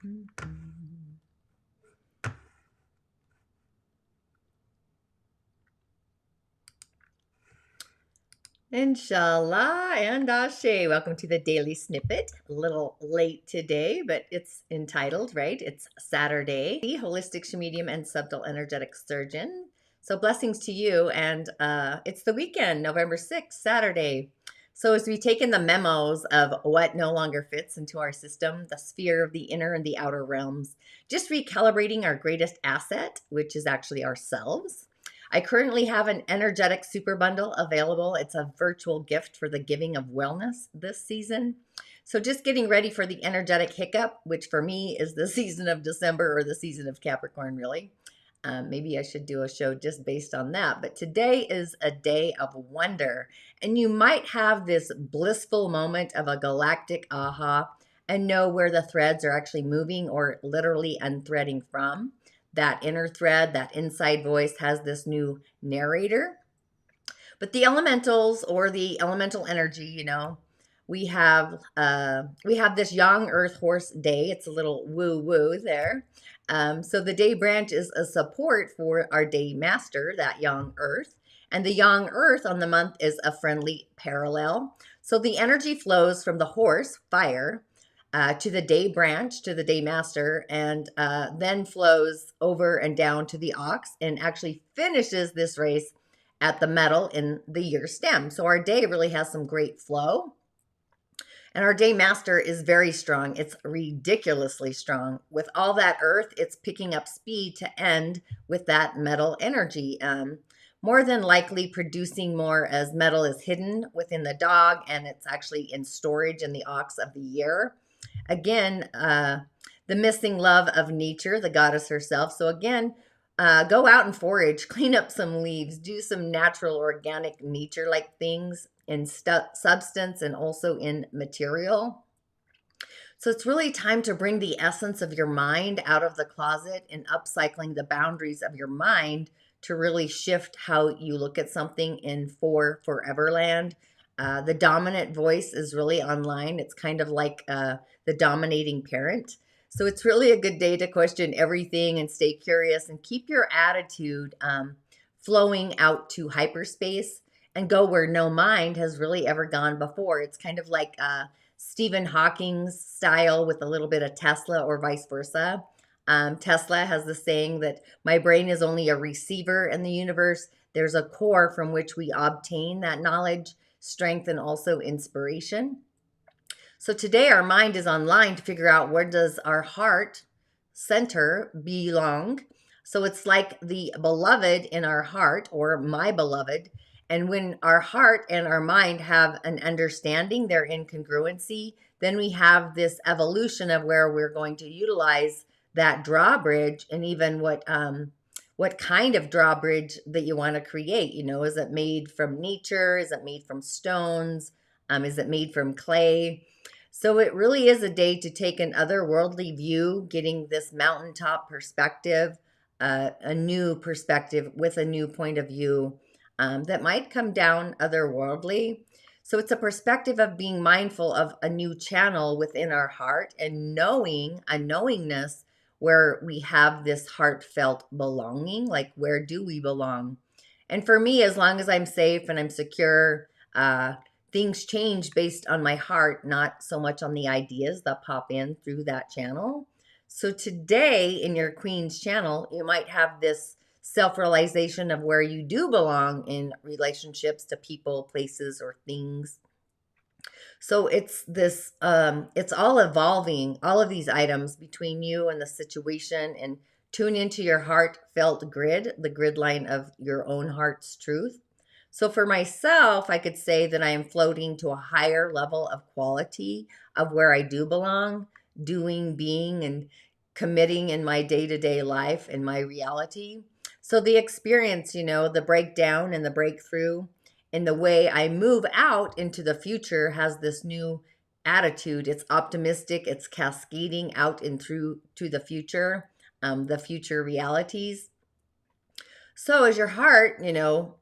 InShalla and Ashe. Welcome to the Daily Snippet. A little late today, but it's entitled, right? It's Saturday. The Holistic Sha'medium and Subtle Energetic Surgeon. So blessings to you. And it's the weekend, November 6th, Saturday. So as we take in the memos of what no longer fits into our system, the sphere of the inner and the outer realms, just recalibrating our greatest asset, which is actually ourselves. I currently have an energetic super bundle available. It's a virtual gift for the giving of wellness this season. So just getting ready for the energetic hiccup, which for me is the season of December or the season of Capricorn, really. Maybe I should do a show just based on that. But today is a day of wonder. And you might have this blissful moment of a galactic aha and know where the threads are actually moving or literally unthreading from. That inner thread, that inside voice has this new narrator. But the elementals or the elemental energy, you know, we have this young earth horse day. It's a little woo-woo there. So the day branch is a support for our day master, that young earth. And the young earth on the month is a friendly parallel. So the energy flows from the horse, fire, to the day branch, to the day master, and then flows over and down to the ox and actually finishes this race at the metal in the year stem. So our day really has some great flow. And our day master is very strong. It's ridiculously strong. With all that earth, it's picking up speed to end with that metal energy. More than likely producing more as metal is hidden within the dog and it's actually in storage in the ox of the year. Again, the missing love of nature, the goddess herself. So again, go out and forage, clean up some leaves, do some natural organic nature-like things in substance and also in material. So it's really time to bring the essence of your mind out of the closet and upcycling the boundaries of your mind to really shift how you look at something in Foreverland. The dominant voice is really online. It's kind of like the dominating parent. So it's really a good day to question everything and stay curious and keep your attitude flowing out to hyperspace and go where no mind has really ever gone before. It's kind of like Stephen Hawking's style with a little bit of Tesla or vice versa. Tesla has the saying that my brain is only a receiver in the universe. There's a core from which we obtain that knowledge, strength, and also inspiration. So today our mind is online to figure out where does our heart center belong. So it's like the beloved in our heart or my beloved. And when our heart and our mind have an understanding, they're in congruency, then we have this evolution of where we're going to utilize that drawbridge and even what kind of drawbridge that you want to create. You know, is it made from nature? Is it made from stones? Is it made from clay? So it really is a day to take an otherworldly view, getting this mountaintop perspective, a new perspective with a new point of view that might come down otherworldly. So it's a perspective of being mindful of a new channel within our heart and knowing, a knowingness where we have this heartfelt belonging, like where do we belong? And for me, as long as I'm safe and I'm secure, things change based on my heart, not so much on the ideas that pop in through that channel. So today in your Queen's channel, you might have this self-realization of where you do belong in relationships to people, places, or things. So it's this, it's all evolving, all of these items between you and the situation, and tune into your heartfelt grid, the grid line of your own heart's truth. So for myself, I could say that I am floating to a higher level of quality of where I do belong, doing, being, and committing in my day-to-day life and my reality. So the experience, you know, the breakdown and the breakthrough and the way I move out into the future has this new attitude. It's optimistic. It's cascading out and through to the future realities. So as your heart, you know,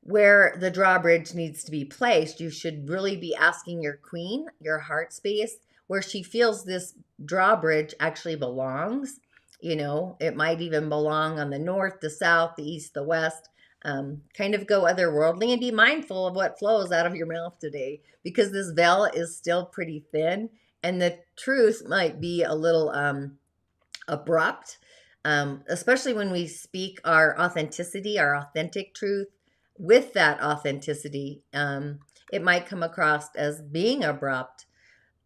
where the drawbridge needs to be placed, you should really be asking your queen, your heart space, where she feels this drawbridge actually belongs. You know, it might even belong on the north, the south, the east, the west. Kind of go otherworldly and be mindful of what flows out of your mouth today, because this veil is still pretty thin and the truth might be a little abrupt, especially when we speak our authenticity, our authentic truth. With that authenticity, it might come across as being abrupt,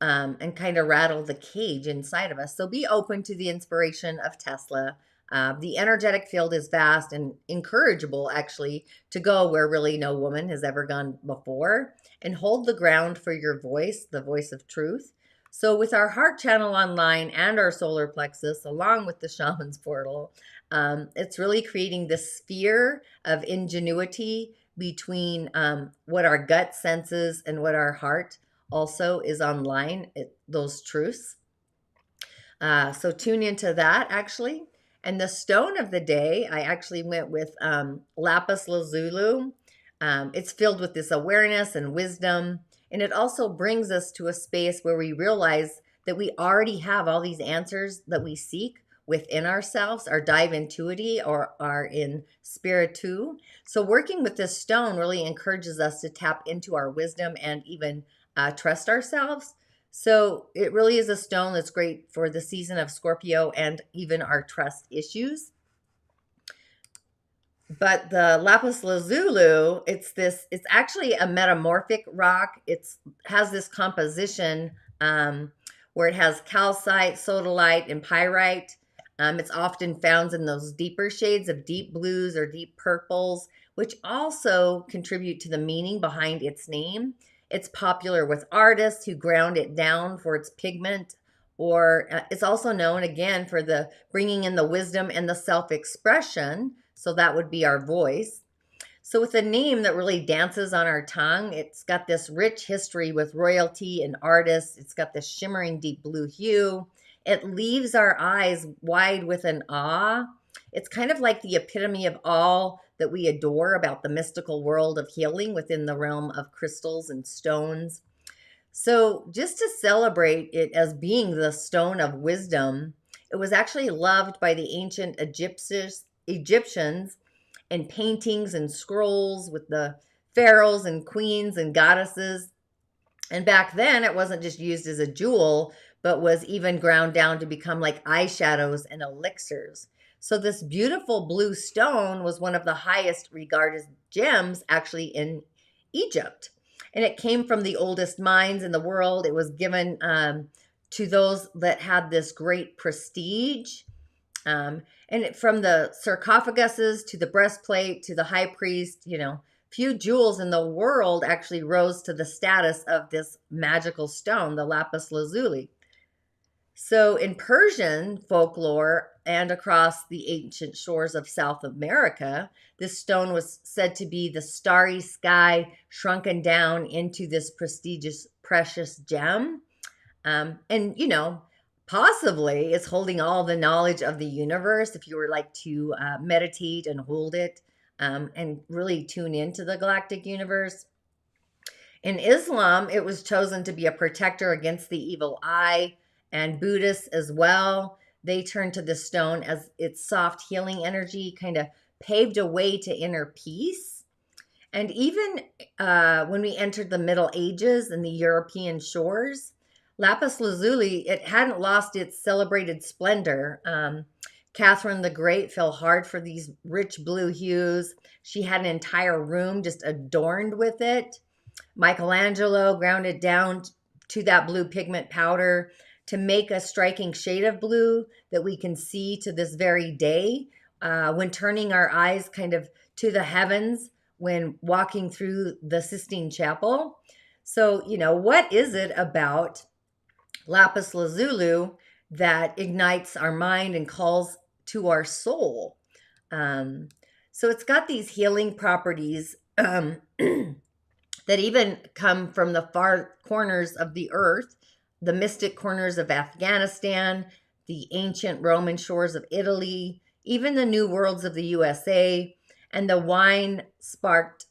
and kind of rattle the cage inside of us. So be open to the inspiration of Tesla. The energetic field is vast and encourageable, actually, to go where really no woman has ever gone before, and hold the ground for your voice, the voice of truth. So with our heart channel online and our solar plexus, along with the shaman's portal, it's really creating this sphere of ingenuity between what our gut senses and what our heart also is online, those truths. So tune into that, actually. And the stone of the day, I actually went with Lapis Lazuli. It's filled with this awareness and wisdom. And it also brings us to a space where we realize that we already have all these answers that we seek within ourselves, our divinity, or our in spiritu. So working with this stone really encourages us to tap into our wisdom and even trust ourselves. So it really is a stone that's great for the season of Scorpio and even our trust issues. But the Lapis Lazuli, it's actually a metamorphic rock. It has this composition where it has calcite, sodalite, and pyrite. It's often found in those deeper shades of deep blues or deep purples, which also contribute to the meaning behind its name. It's popular with artists who ground it down for its pigment, or it's also known again for the bringing in the wisdom and the self-expression. So that would be our voice. So with a name that really dances on our tongue, it's got this rich history with royalty and artists. It's got this shimmering deep blue hue. It leaves our eyes wide with an awe. It's kind of like the epitome of all that we adore about the mystical world of healing within the realm of crystals and stones. So just to celebrate it as being the stone of wisdom, it was actually loved by the ancient Egyptians in paintings and scrolls with the pharaohs and queens and goddesses. And back then, it wasn't just used as a jewel, but was even ground down to become like eyeshadows and elixirs. So this beautiful blue stone was one of the highest regarded gems actually in Egypt. And it came from the oldest mines in the world. It was given to those that had this great prestige. And from the sarcophaguses to the breastplate to the high priest, few jewels in the world actually rose to the status of this magical stone, the lapis lazuli. So in Persian folklore and across the ancient shores of South America, this stone was said to be the starry sky shrunken down into this prestigious, precious gem. And, possibly it's holding all the knowledge of the universe if you were like to meditate and hold it and really tune into the galactic universe. In Islam, it was chosen to be a protector against the evil eye, and Buddhists as well. They turned to the stone as its soft healing energy kind of paved a way to inner peace. And even when we entered the Middle Ages and the European shores, lapis lazuli, it hadn't lost its celebrated splendor. Catherine the Great fell hard for these rich blue hues. She had an entire room just adorned with it. Michelangelo ground it down to that blue pigment powder to make a striking shade of blue that we can see to this very day when turning our eyes kind of to the heavens when walking through the Sistine Chapel. So, what is it about lapis lazuli that ignites our mind and calls to our soul? So it's got these healing properties that even come from the far corners of the earth, the mystic corners of Afghanistan, the ancient Roman shores of Italy, even the new worlds of the USA, and the wine-sparked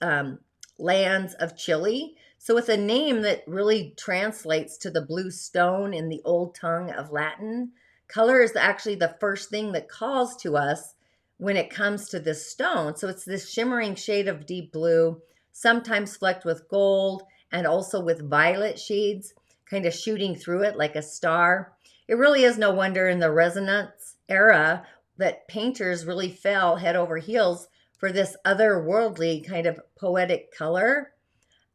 lands of Chile. So with a name that really translates to the blue stone in the old tongue of Latin, color is actually the first thing that calls to us when it comes to this stone. So it's this shimmering shade of deep blue, sometimes flecked with gold and also with violet shades kind of shooting through it like a star. It really is no wonder in the Renaissance era that painters really fell head over heels for this otherworldly kind of poetic color.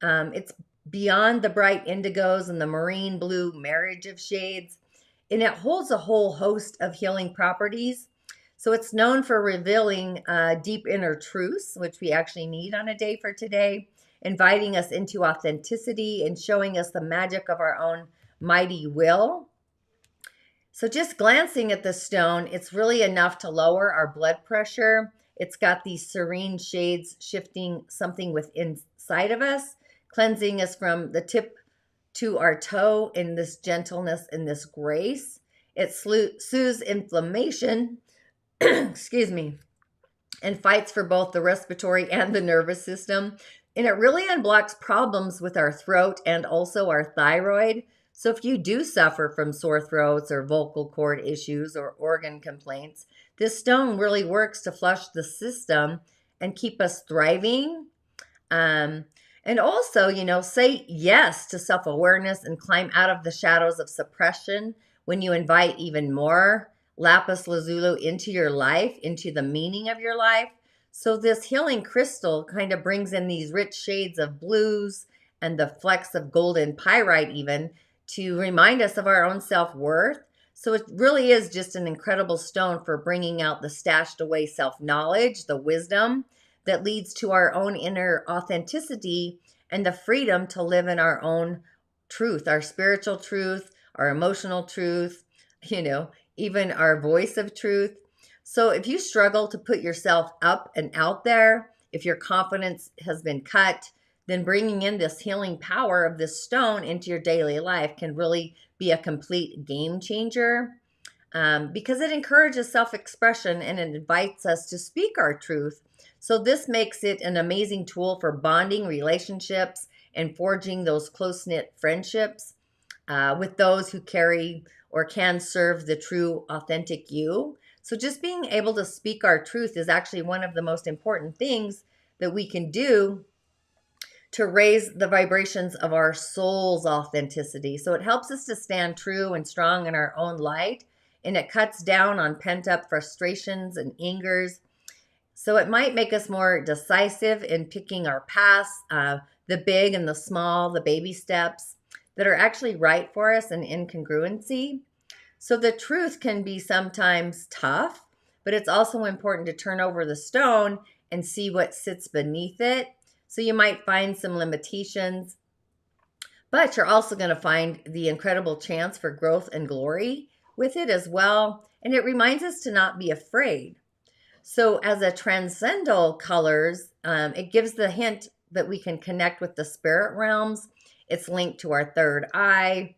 It's beyond the bright indigos and the marine blue marriage of shades, and it holds a whole host of healing properties. So it's known for revealing deep inner truths, which we actually need on a day for today, inviting us into authenticity and showing us the magic of our own mighty will. So just glancing at the stone, it's really enough to lower our blood pressure. It's got these serene shades shifting something within inside of us, cleansing us from the tip to our toe in this gentleness and this grace. It soothes inflammation, excuse me, and fights for both the respiratory and the nervous system. And it really unblocks problems with our throat and also our thyroid. So if you do suffer from sore throats or vocal cord issues or organ complaints, this stone really works to flush the system and keep us thriving. And also, say yes to self-awareness and climb out of the shadows of suppression when you invite even more Lapis Lazuli into your life, into the meaning of your life. So this healing crystal kind of brings in these rich shades of blues and the flecks of golden pyrite even to remind us of our own self-worth. So it really is just an incredible stone for bringing out the stashed away self-knowledge, the wisdom that leads to our own inner authenticity and the freedom to live in our own truth, our spiritual truth, our emotional truth, even our voice of truth. So if you struggle to put yourself up and out there, if your confidence has been cut, then bringing in this healing power of this stone into your daily life can really be a complete game changer, because it encourages self-expression and it invites us to speak our truth. So this makes it an amazing tool for bonding relationships and forging those close-knit friendships with those who carry or can serve the true, authentic you. So just being able to speak our truth is actually one of the most important things that we can do to raise the vibrations of our soul's authenticity. So it helps us to stand true and strong in our own light, and it cuts down on pent-up frustrations and angers. So it might make us more decisive in picking our paths, the big and the small, the baby steps that are actually right for us and in congruency. So the truth can be sometimes tough, but it's also important to turn over the stone and see what sits beneath it. So you might find some limitations, but you're also going to find the incredible chance for growth and glory with it as well. And it reminds us to not be afraid. So as a transcendental colors, it gives the hint that we can connect with the spirit realms. It's linked to our third eye.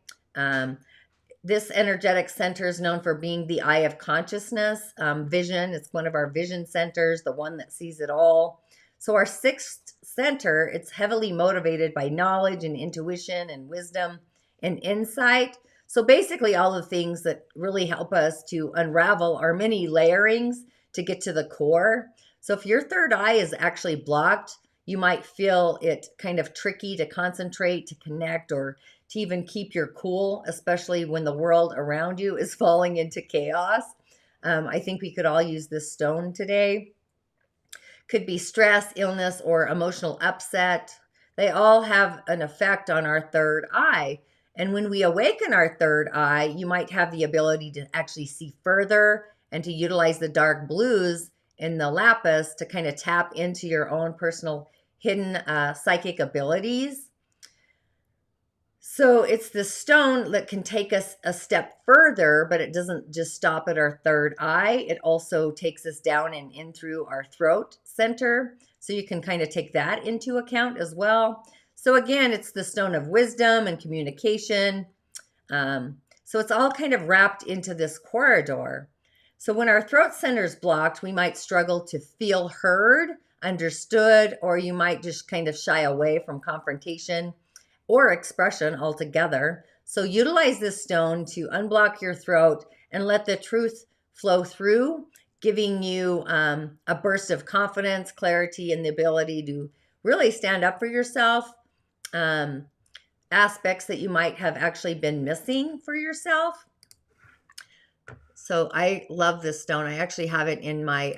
This energetic center is known for being the eye of consciousness, vision. It's one of our vision centers, the one that sees it all. So our sixth center, it's heavily motivated by knowledge and intuition and wisdom and insight. So basically all the things that really help us to unravel our many layerings to get to the core. So if your third eye is actually blocked, you might feel it kind of tricky to concentrate, to connect, or to even keep your cool, especially when the world around you is falling into chaos. I think we could all use this stone today. Could be stress, illness, or emotional upset. They all have an effect on our third eye. And when we awaken our third eye, you might have the ability to actually see further and to utilize the dark blues in the lapis to kind of tap into your own personal hidden psychic abilities. So it's the stone that can take us a step further, but it doesn't just stop at our third eye. It also takes us down and in through our throat center. So you can kind of take that into account as well. So again, it's the stone of wisdom and communication. So it's all kind of wrapped into this corridor. So when our throat center is blocked, we might struggle to feel heard, understood, or you might just kind of shy away from confrontation. or expression altogether. So utilize this stone to unblock your throat and let the truth flow through, giving you a burst of confidence, clarity, and the ability to really stand up for yourself. Aspects that you might have actually been missing for yourself. So I love this stone. I actually have it in my,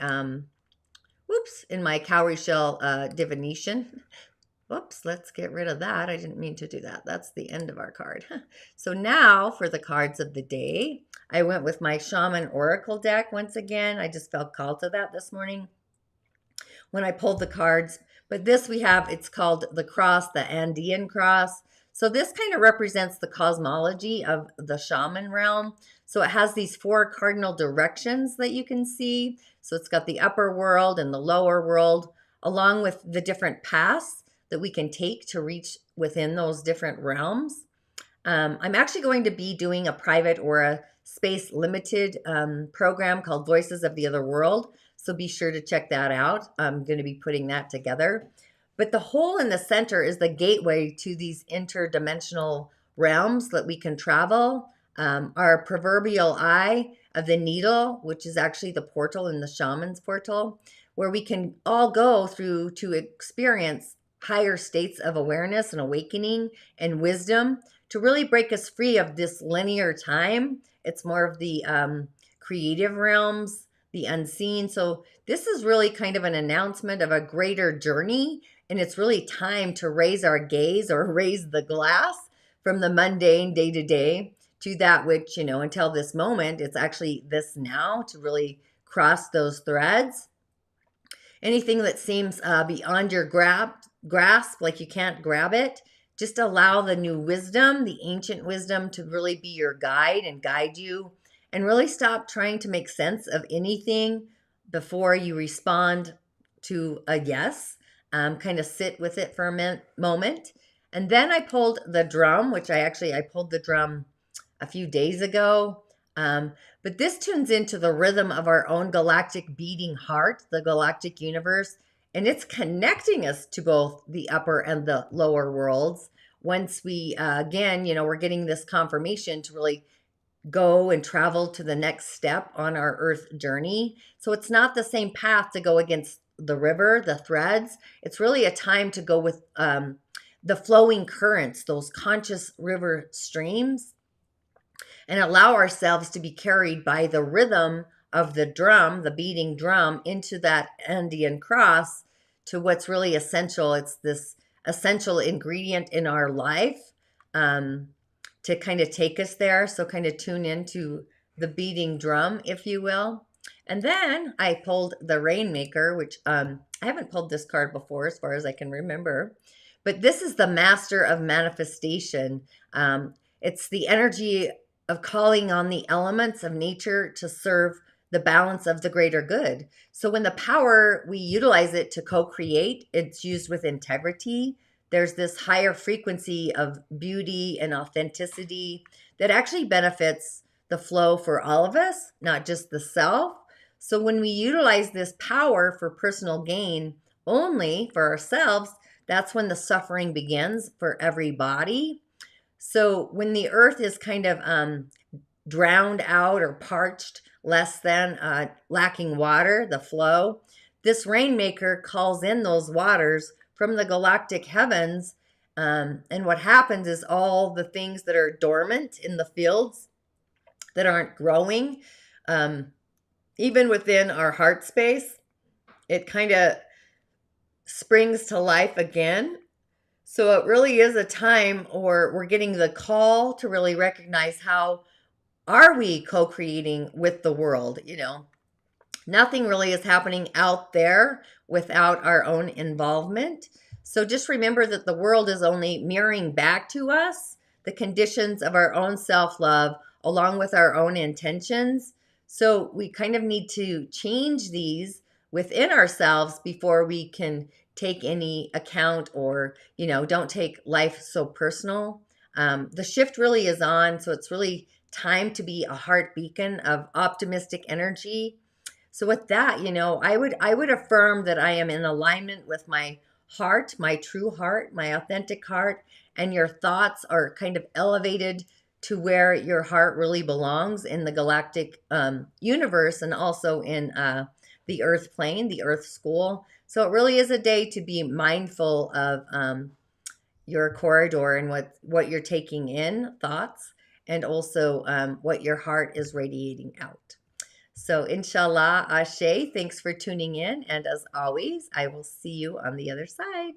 in my cowrie shell divination. Whoops, let's get rid of that. I didn't mean to do that. That's the end of our card. So now for the cards of the day, I went with my Shaman Oracle deck once again. I just felt called to that this morning when I pulled the cards. But this we have, it's called the cross, the Andean cross. So this kind of represents the cosmology of the shaman realm. So it has these 4 cardinal directions that you can see. So it's got the upper world and the lower world, along with the different paths that we can take to reach within those different realms. I'm actually going to be doing a private or a space limited program called Voices of the Other World. So be sure to check that out. I'm going to be putting that together. But the hole in the center is the gateway to these interdimensional realms that we can travel. Our proverbial eye of the needle, which is actually the portal in the shaman's portal, where we can all go through to experience higher states of awareness and awakening and wisdom to really break us free of this linear time. It's more of the creative realms, the unseen. So this is really kind of an announcement of a greater journey, and it's really time to raise our gaze or raise the glass from the mundane day to day to that which, until this moment, it's actually this now, to really cross those threads. Anything that seems beyond your grasp, like you can't grab it, just allow the new wisdom, the ancient wisdom, to really be your guide and guide you. And really stop trying to make sense of anything before you respond to a yes. Kind of sit with it for a moment. And then I pulled the drum, which I pulled the drum a few days ago. But this tunes into the rhythm of our own galactic beating heart, the galactic universe, and it's connecting us to both the upper and the lower worlds. Once we, again, we're getting this confirmation to really go and travel to the next step on our earth journey. So it's not the same path to go against the river, the threads. It's really a time to go with the flowing currents, those conscious river streams, and allow ourselves to be carried by the rhythm of the drum, the beating drum, into that Andean cross to what's really essential. It's this essential ingredient in our life to kind of take us there. So kind of tune into the beating drum, if you will. And then I pulled the Rainmaker, which I haven't pulled this card before as far as I can remember. But this is the master of manifestation. It's the energy of calling on the elements of nature to serve the balance of the greater good. So when the power, we utilize it to co-create, it's used with integrity. There's this higher frequency of beauty and authenticity that actually benefits the flow for all of us, not just the self. So when we utilize this power for personal gain only for ourselves, that's when the suffering begins for everybody. So when the earth is kind of drowned out or parched, less than lacking water, the flow, this Rainmaker calls in those waters from the galactic heavens. And what happens is all the things that are dormant in the fields that aren't growing, even within our heart space, it kind of springs to life again. So it really is a time, or we're getting the call to really recognize how are we co-creating with the world. Nothing really is happening out there without our own involvement. So just remember that the world is only mirroring back to us the conditions of our own self-love along with our own intentions. So we kind of need to change these within ourselves before we can take any account, or, don't take life so personal. The shift really is on. So it's really time to be a heart beacon of optimistic energy. So with that, I would affirm that I am in alignment with my heart, my true heart, my authentic heart, and your thoughts are kind of elevated to where your heart really belongs in the galactic universe, and also in the earth plane, the earth school. So it really is a day to be mindful of your corridor and what you're taking in, thoughts, and also what your heart is radiating out. So InShalla, Ashe, thanks for tuning in. And as always, I will see you on the other side.